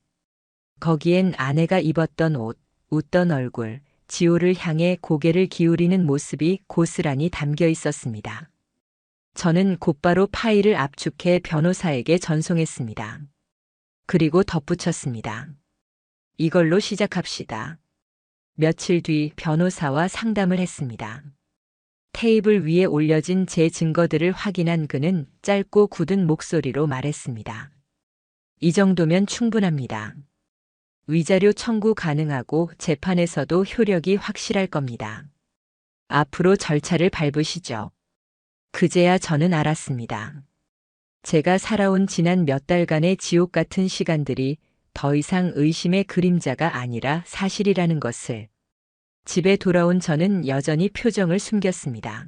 S1: 거기엔 아내가 입었던 옷, 웃던 얼굴, 지호를 향해 고개를 기울이는 모습이 고스란히 담겨 있었습니다. 저는 곧바로 파일을 압축해 변호사에게 전송했습니다. 그리고 덧붙였습니다. 이걸로 시작합시다. 며칠 뒤 변호사와 상담을 했습니다. 테이블 위에 올려진 제 증거들을 확인한 그는 짧고 굳은 목소리로 말했습니다. 이 정도면 충분합니다. 위자료 청구 가능하고 재판에서도 효력이 확실할 겁니다. 앞으로 절차를 밟으시죠. 그제야 저는 알았습니다. 제가 살아온 지난 몇 달간의 지옥 같은 시간들이 더 이상 의심의 그림자가 아니라 사실이라는 것을. 집에 돌아온 저는 여전히 표정을 숨겼습니다.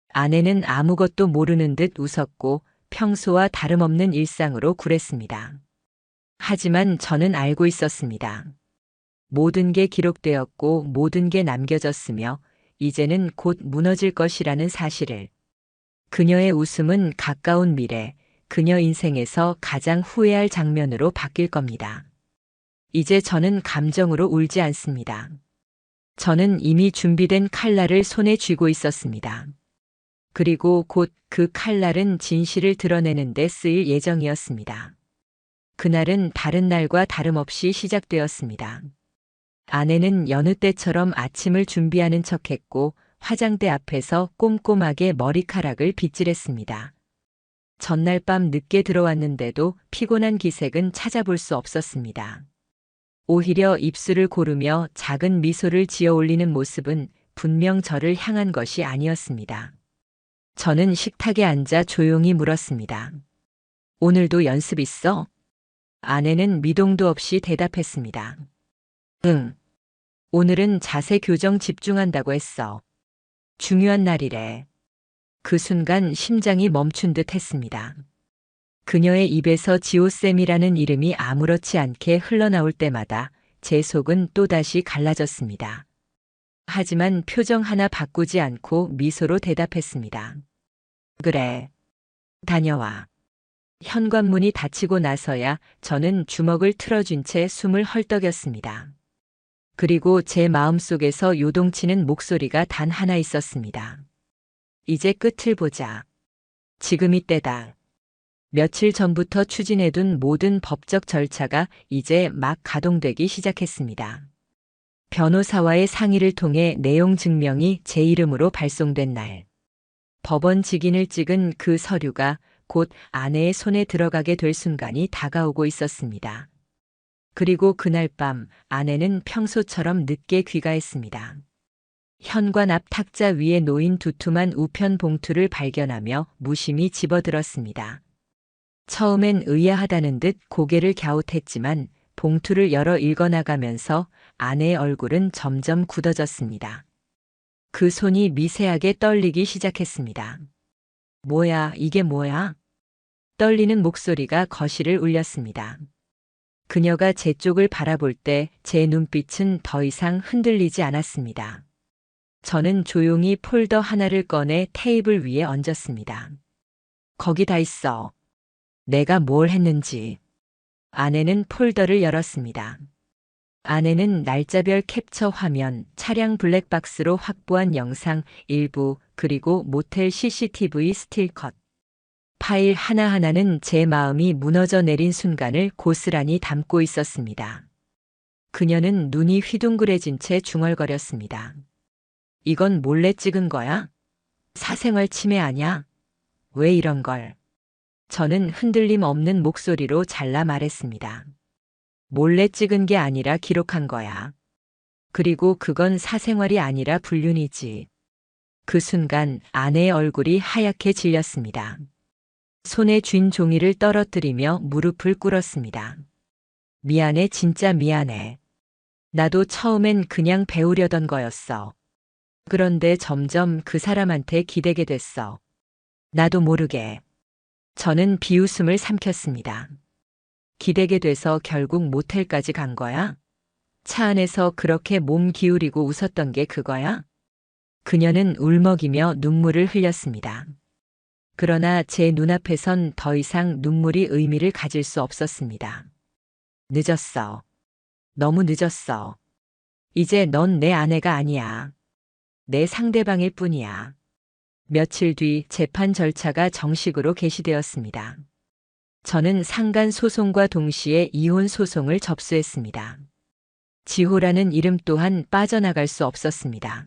S1: 아내는 아무것도 모르는 듯 웃었고 평소와 다름없는 일상으로 굴했습니다. 하지만 저는 알고 있었습니다. 모든 게 기록되었고 모든 게 남겨졌으며 이제는 곧 무너질 것이라는 사실을. 그녀의 웃음은 가까운 미래, 그녀 인생에서 가장 후회할 장면으로 바뀔 겁니다. 이제 저는 감정으로 울지 않습니다. 저는 이미 준비된 칼날을 손에 쥐고 있었습니다. 그리고 곧 그 칼날은 진실을 드러내는 데 쓰일 예정이었습니다. 그날은 다른 날과 다름없이 시작되었습니다. 아내는 여느 때처럼 아침을 준비하는 척했고 화장대 앞에서 꼼꼼하게 머리카락을 빗질했습니다. 전날 밤 늦게 들어왔는데도 피곤한 기색은 찾아볼 수 없었습니다. 오히려 입술을 고르며 작은 미소를 지어 올리는 모습은 분명 저를 향한 것이 아니었습니다. 저는 식탁에 앉아 조용히 물었습니다. 오늘도 연습 있어? 아내는 미동도 없이 대답했습니다. 응. 오늘은 자세 교정 집중한다고 했어. 중요한 날이래. 그 순간 심장이 멈춘 듯 했습니다. 그녀의 입에서 지호쌤이라는 이름이 아무렇지 않게 흘러나올 때마다 제 속은 또다시 갈라졌습니다. 하지만 표정 하나 바꾸지 않고 미소로 대답했습니다. 그래. 다녀와. 현관문이 닫히고 나서야 저는 주먹을 틀어준 채 숨을 헐떡였습니다. 그리고 제 마음속에서 요동치는 목소리가 단 하나 있었습니다. 이제 끝을 보자. 지금이 때다. 며칠 전부터 추진해둔 모든 법적 절차가 이제 막 가동되기 시작했습니다. 변호사와의 상의를 통해 내용 증명이 제 이름으로 발송된 날. 법원 직인을 찍은 그 서류가 곧 아내의 손에 들어가게 될 순간이 다가오고 있었습니다. 그리고 그날 밤 아내는 평소처럼 늦게 귀가했습니다. 현관 앞 탁자 위에 놓인 두툼한 우편 봉투를 발견하며 무심히 집어들었습니다. 처음엔 의아하다는 듯 고개를 갸웃했지만 봉투를 열어 읽어나가면서 아내의 얼굴은 점점 굳어졌습니다. 그 손이 미세하게 떨리기 시작했습니다. 뭐야, 이게 뭐야? 떨리는 목소리가 거실을 울렸습니다. 그녀가 제 쪽을 바라볼 때 제 눈빛은 더 이상 흔들리지 않았습니다. 저는 조용히 폴더 하나를 꺼내 테이블 위에 얹었습니다. 거기 다 있어. 내가 뭘 했는지. 아내는 폴더를 열었습니다. 아내는 날짜별 캡처 화면, 차량 블랙박스로 확보한 영상 일부, 그리고 모텔 CCTV 스틸컷. 파일 하나하나는 제 마음이 무너져 내린 순간을 고스란히 담고 있었습니다. 그녀는 눈이 휘둥그레진 채 중얼거렸습니다. 이건 몰래 찍은 거야? 사생활 침해 아냐? 왜 이런 걸? 저는 흔들림 없는 목소리로 잘라 말했습니다. 몰래 찍은 게 아니라 기록한 거야. 그리고 그건 사생활이 아니라 불륜이지. 그 순간 아내의 얼굴이 하얗게 질렸습니다. 손에 쥔 종이를 떨어뜨리며 무릎을 꿇었습니다. 미안해, 진짜 미안해. 나도 처음엔 그냥 배우려던 거였어. 그런데 점점 그 사람한테 기대게 됐어. 나도 모르게. 저는 비웃음을 삼켰습니다. 기대게 돼서 결국 모텔까지 간 거야? 차 안에서 그렇게 몸 기울이고 웃었던 게 그거야? 그녀는 울먹이며 눈물을 흘렸습니다. 그러나 제 눈앞에선 더 이상 눈물이 의미를 가질 수 없었습니다. 늦었어. 너무 늦었어. 이제 넌 내 아내가 아니야. 내 상대방일 뿐이야. 며칠 뒤 재판 절차가 정식으로 개시되었습니다. 저는 상간 소송과 동시에 이혼 소송을 접수했습니다. 지호라는 이름 또한 빠져나갈 수 없었습니다.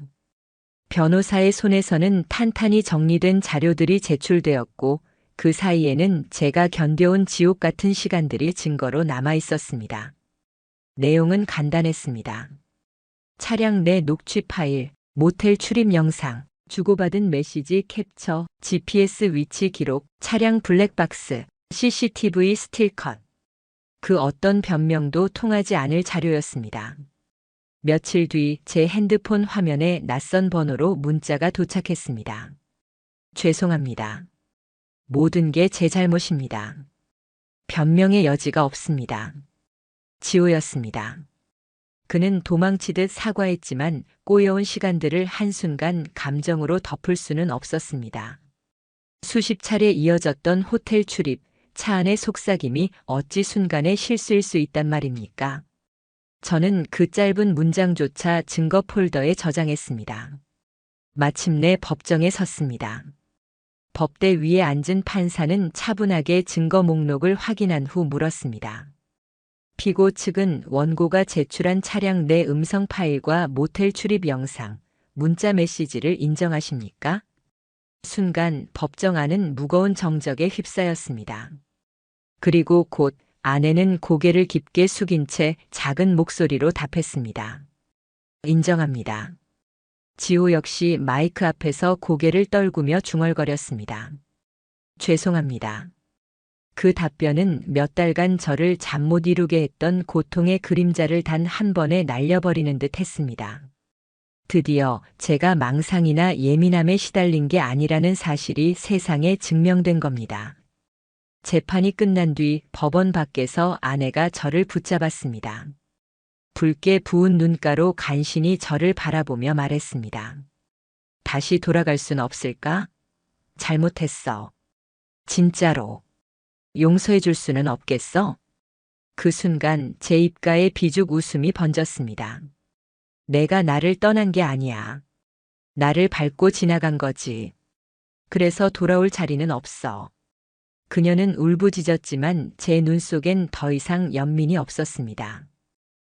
S1: 변호사의 손에서는 탄탄히 정리된 자료들이 제출되었고 그 사이에는 제가 견뎌온 지옥 같은 시간들이 증거로 남아 있었습니다. 내용은 간단했습니다. 차량 내 녹취 파일, 모텔 출입 영상, 주고받은 메시지 캡처, GPS 위치 기록, 차량 블랙박스, CCTV 스틸컷. 그 어떤 변명도 통하지 않을 자료였습니다. 며칠 뒤 제 핸드폰 화면에 낯선 번호로 문자가 도착했습니다. 죄송합니다. 모든 게 제 잘못입니다. 변명의 여지가 없습니다. 지호였습니다. 그는 도망치듯 사과했지만 꼬여온 시간들을 한순간 감정으로 덮을 수는 없었습니다. 수십 차례 이어졌던 호텔 출입, 차 안의 속삭임이 어찌 순간의 실수일 수 있단 말입니까? 저는 그 짧은 문장조차 증거 폴더에 저장했습니다. 마침내 법정에 섰습니다. 법대 위에 앉은 판사는 차분하게 증거 목록을 확인한 후 물었습니다. 피고 측은 원고가 제출한 차량 내 음성 파일과 모텔 출입 영상, 문자 메시지를 인정하십니까? 순간 법정 안은 무거운 정적에 휩싸였습니다. 그리고 곧 아내는 고개를 깊게 숙인 채 작은 목소리로 답했습니다. 인정합니다. 지호 역시 마이크 앞에서 고개를 떨구며 중얼거렸습니다. 죄송합니다. 그 답변은 몇 달간 저를 잠 못 이루게 했던 고통의 그림자를 단 한 번에 날려버리는 듯 했습니다. 드디어 제가 망상이나 예민함에 시달린 게 아니라는 사실이 세상에 증명된 겁니다. 재판이 끝난 뒤 법원 밖에서 아내가 저를 붙잡았습니다. 붉게 부은 눈가로 간신히 저를 바라보며 말했습니다. 다시 돌아갈 순 없을까? 잘못했어. 진짜로. 용서해 줄 수는 없겠어? 그 순간 제 입가에 비죽 웃음이 번졌습니다. 내가 나를 떠난 게 아니야. 나를 밟고 지나간 거지. 그래서 돌아올 자리는 없어. 그녀는 울부짖었지만 제 눈 속엔 더 이상 연민이 없었습니다.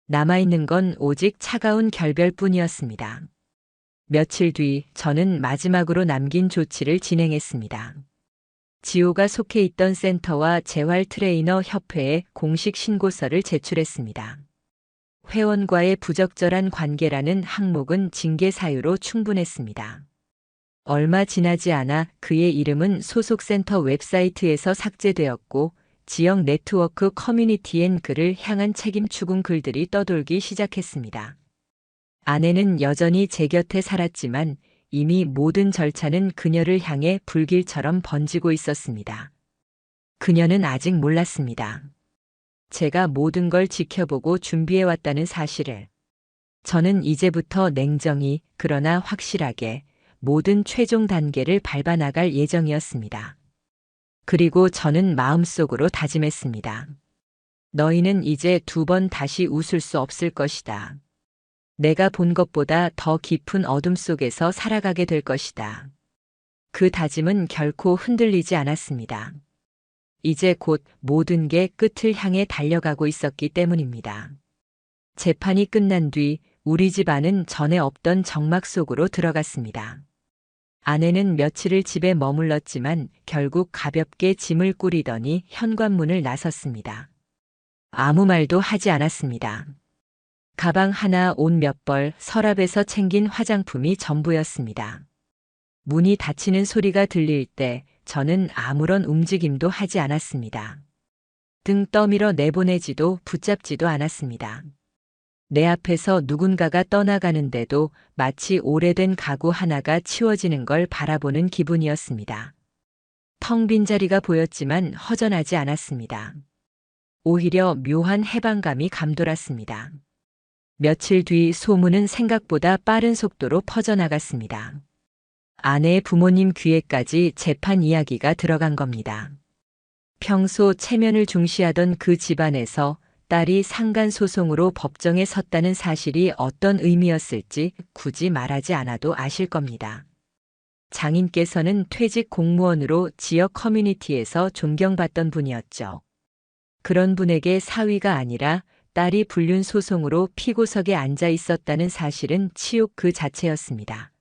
S1: 남아있는 건 오직 차가운 결별뿐이었습니다. 며칠 뒤 저는 마지막으로 남긴 조치를 진행했습니다. 지호가 속해 있던 센터와 재활 트레이너 협회에 공식 신고서를 제출했습니다. 회원과의 부적절한 관계라는 항목은 징계 사유로 충분했습니다. 얼마 지나지 않아 그의 이름은 소속 센터 웹사이트에서 삭제되었고 지역 네트워크 커뮤니티엔 그를 향한 책임 추궁 글들이 떠돌기 시작했습니다. 아내는 여전히 제 곁에 살았지만 이미 모든 절차는 그녀를 향해 불길처럼 번지고 있었습니다. 그녀는 아직 몰랐습니다. 제가 모든 걸 지켜보고 준비해왔다는 사실을. 저는 이제부터 냉정히 그러나 확실하게 모든 최종 단계를 밟아나갈 예정이었습니다. 그리고 저는 마음속으로 다짐했습니다. 너희는 이제 2번 다시 웃을 수 없을 것이다. 내가 본 것보다 더 깊은 어둠 속에서 살아가게 될 것이다. 그 다짐은 결코 흔들리지 않았습니다. 이제 곧 모든 게 끝을 향해 달려가고 있었기 때문입니다. 재판이 끝난 뒤 우리 집안은 전에 없던 정막 속으로 들어갔습니다. 아내는 며칠을 집에 머물렀지만 결국 가볍게 짐을 꾸리더니 현관문을 나섰습니다. 아무 말도 하지 않았습니다. 가방 하나, 옷 몇 벌, 서랍에서 챙긴 화장품이 전부였습니다. 문이 닫히는 소리가 들릴 때 저는 아무런 움직임도 하지 않았습니다. 등 떠밀어 내보내지도 붙잡지도 않았습니다. 내 앞에서 누군가가 떠나가는데도 마치 오래된 가구 하나가 치워지는 걸 바라보는 기분이었습니다. 텅 빈 자리가 보였지만 허전하지 않았습니다. 오히려 묘한 해방감이 감돌았습니다. 며칠 뒤 소문은 생각보다 빠른 속도로 퍼져나갔습니다. 아내의 부모님 귀에까지 재판 이야기가 들어간 겁니다. 평소 체면을 중시하던 그 집안에서 딸이 상간소송으로 법정에 섰다는 사실이 어떤 의미였을지 굳이 말하지 않아도 아실 겁니다. 장인께서는 퇴직 공무원으로 지역 커뮤니티에서 존경받던 분이었죠. 그런 분에게 사위가 아니라 딸이 불륜 소송으로 피고석에 앉아 있었다는 사실은 치욕 그 자체였습니다.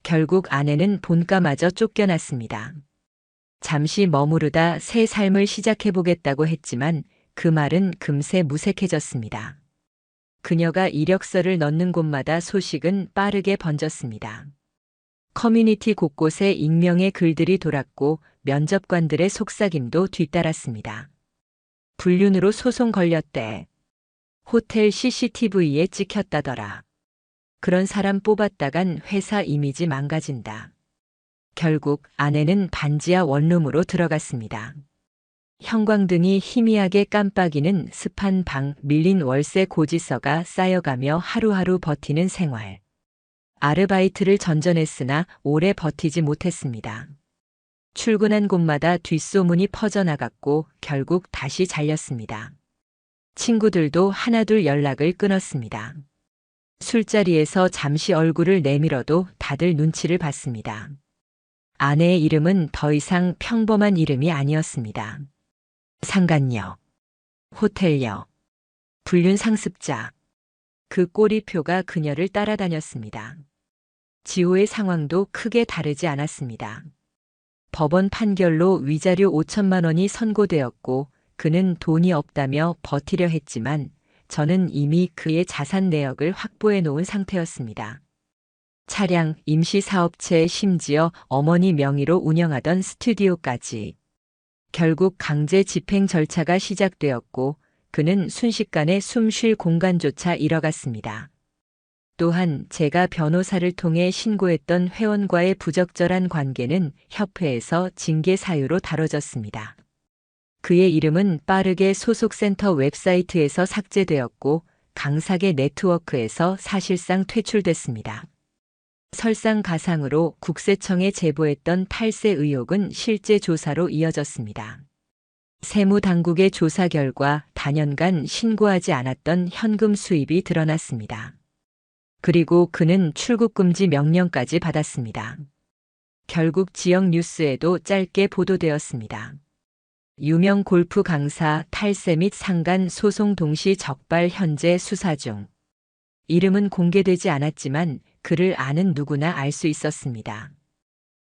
S1: 결국 아내는 본가마저 쫓겨났습니다. 잠시 머무르다 새 삶을 시작해보겠다고 했지만 그 말은 금세 무색해졌습니다. 그녀가 이력서를 넣는 곳마다 소식은 빠르게 번졌습니다. 커뮤니티 곳곳에 익명의 글들이 돌았고 면접관들의 속삭임도 뒤따랐습니다. 불륜으로 소송 걸렸대. 호텔 CCTV에 찍혔다더라. 그런 사람 뽑았다간 회사 이미지 망가진다. 결국 아내는 반지하 원룸으로 들어갔습니다. 형광등이 희미하게 깜빡이는 습한 방, 밀린 월세 고지서가 쌓여가며 하루하루 버티는 생활. 아르바이트를 전전했으나 오래 버티지 못했습니다. 출근한 곳마다 뒷소문이 퍼져나갔고 결국 다시 잘렸습니다. 친구들도 하나둘 연락을 끊었습니다. 술자리에서 잠시 얼굴을 내밀어도 다들 눈치를 봤습니다. 아내의 이름은 더 이상 평범한 이름이 아니었습니다. 상간녀, 호텔녀, 불륜 상습자. 그 꼬리표가 그녀를 따라다녔습니다. 지호의 상황도 크게 다르지 않았습니다. 법원 판결로 위자료 5천만 원이 선고되었고 그는 돈이 없다며 버티려 했지만 저는 이미 그의 자산 내역을 확보해 놓은 상태였습니다. 차량, 임시사업체, 심지어 어머니 명의로 운영하던 스튜디오까지. 결국 강제 집행 절차가 시작되었고 그는 순식간에 숨 쉴 공간조차 잃어갔습니다. 또한 제가 변호사를 통해 신고했던 회원과의 부적절한 관계는 협회에서 징계 사유로 다뤄졌습니다. 그의 이름은 빠르게 소속센터 웹사이트에서 삭제되었고 강사계 네트워크에서 사실상 퇴출됐습니다. 설상가상으로 국세청에 제보했던 탈세 의혹은 실제 조사로 이어졌습니다. 세무당국의 조사 결과 단연간 신고하지 않았던 현금 수입이 드러났습니다. 그리고 그는 출국금지 명령까지 받았습니다. 결국 지역 뉴스에도 짧게 보도되었습니다. 유명 골프 강사 탈세 및 상간 소송 동시 적발 현재 수사 중. 이름은 공개되지 않았지만 그를 아는 누구나 알 수 있었습니다.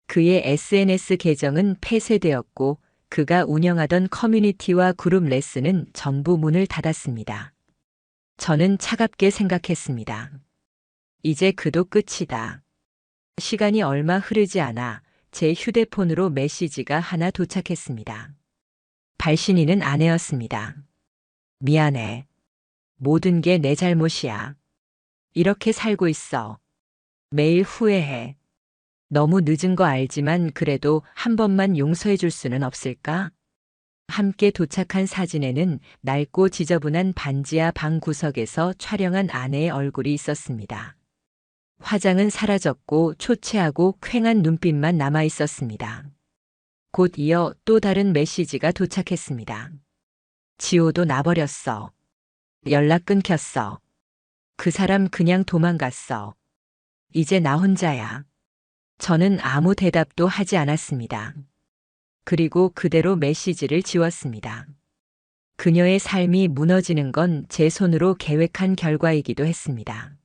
S1: 그의 SNS 계정은 폐쇄되었고 그가 운영하던 커뮤니티와 그룹 레슨은 전부 문을 닫았습니다. 저는 차갑게 생각했습니다. 이제 그도 끝이다. 시간이 얼마 흐르지 않아 제 휴대폰으로 메시지가 하나 도착했습니다. 발신인은 아내였습니다. 미안해. 모든 게 내 잘못이야. 이렇게 살고 있어. 매일 후회해. 너무 늦은 거 알지만 그래도 한 번만 용서해 줄 수는 없을까? 함께 도착한 사진에는 낡고 지저분한 반지하 방 구석에서 촬영한 아내의 얼굴이 있었습니다. 화장은 사라졌고 초췌하고 퀭한 눈빛만 남아 있었습니다. 곧 이어 또 다른 메시지가 도착했습니다. 지호도 나버렸어. 연락 끊겼어. 그 사람 그냥 도망갔어. 이제 나 혼자야. 저는 아무 대답도 하지 않았습니다. 그리고 그대로 메시지를 지웠습니다. 그녀의 삶이 무너지는 건 제 손으로 계획한 결과이기도 했습니다.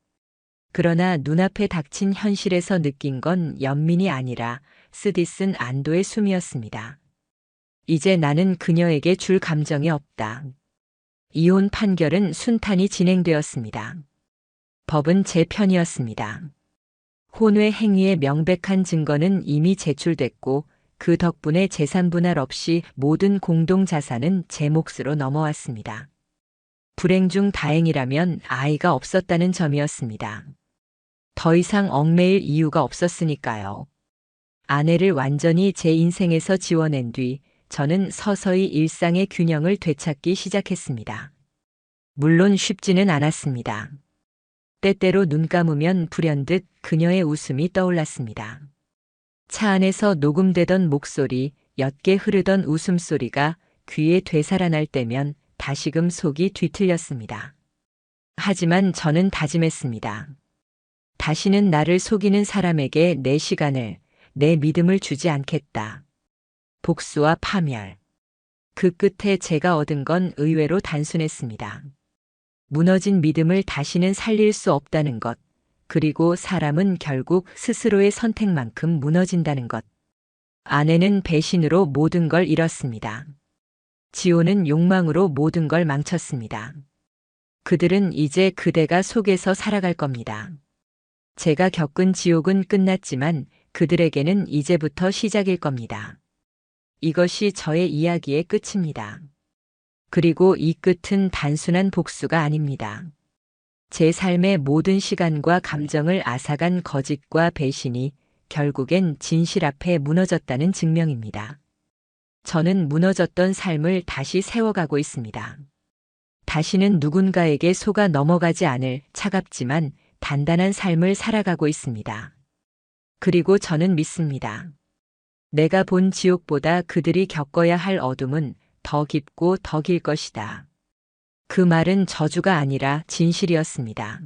S1: 그러나 눈앞에 닥친 현실에서 느낀 건 연민이 아니라 쓰디쓴 안도의 숨이었습니다. 이제 나는 그녀에게 줄 감정이 없다. 이혼 판결은 순탄히 진행되었습니다. 법은 제 편이었습니다. 혼외 행위의 명백한 증거는 이미 제출됐고 그 덕분에 재산 분할 없이 모든 공동자산은 제 몫으로 넘어왔습니다. 불행 중 다행이라면 아이가 없었다는 점이었습니다. 더 이상 얽매일 이유가 없었으니까요. 아내를 완전히 제 인생에서 지워낸 뒤 저는 서서히 일상의 균형을 되찾기 시작했습니다. 물론 쉽지는 않았습니다. 때때로 눈 감으면 불현듯 그녀의 웃음이 떠올랐습니다. 차 안에서 녹음되던 목소리, 옅게 흐르던 웃음소리가 귀에 되살아날 때면 다시금 속이 뒤틀렸습니다. 하지만 저는 다짐했습니다. 다시는 나를 속이는 사람에게 내 시간을, 내 믿음을 주지 않겠다. 복수와 파멸. 그 끝에 제가 얻은 건 의외로 단순했습니다. 무너진 믿음을 다시는 살릴 수 없다는 것, 그리고 사람은 결국 스스로의 선택만큼 무너진다는 것. 아내는 배신으로 모든 걸 잃었습니다. 지호는 욕망으로 모든 걸 망쳤습니다. 그들은 이제 그대가 속에서 살아갈 겁니다. 제가 겪은 지옥은 끝났지만 그들에게는 이제부터 시작일 겁니다. 이것이 저의 이야기의 끝입니다. 그리고 이 끝은 단순한 복수가 아닙니다. 제 삶의 모든 시간과 감정을 앗아간 거짓과 배신이 결국엔 진실 앞에 무너졌다는 증명입니다. 저는 무너졌던 삶을 다시 세워가고 있습니다. 다시는 누군가에게 속아 넘어가지 않을 차갑지만 단단한 삶을 살아가고 있습니다. 그리고 저는 믿습니다. 내가 본 지옥보다 그들이 겪어야 할 어둠은 더 깊고 더 길 것이다. 그 말은 저주가 아니라 진실이었습니다.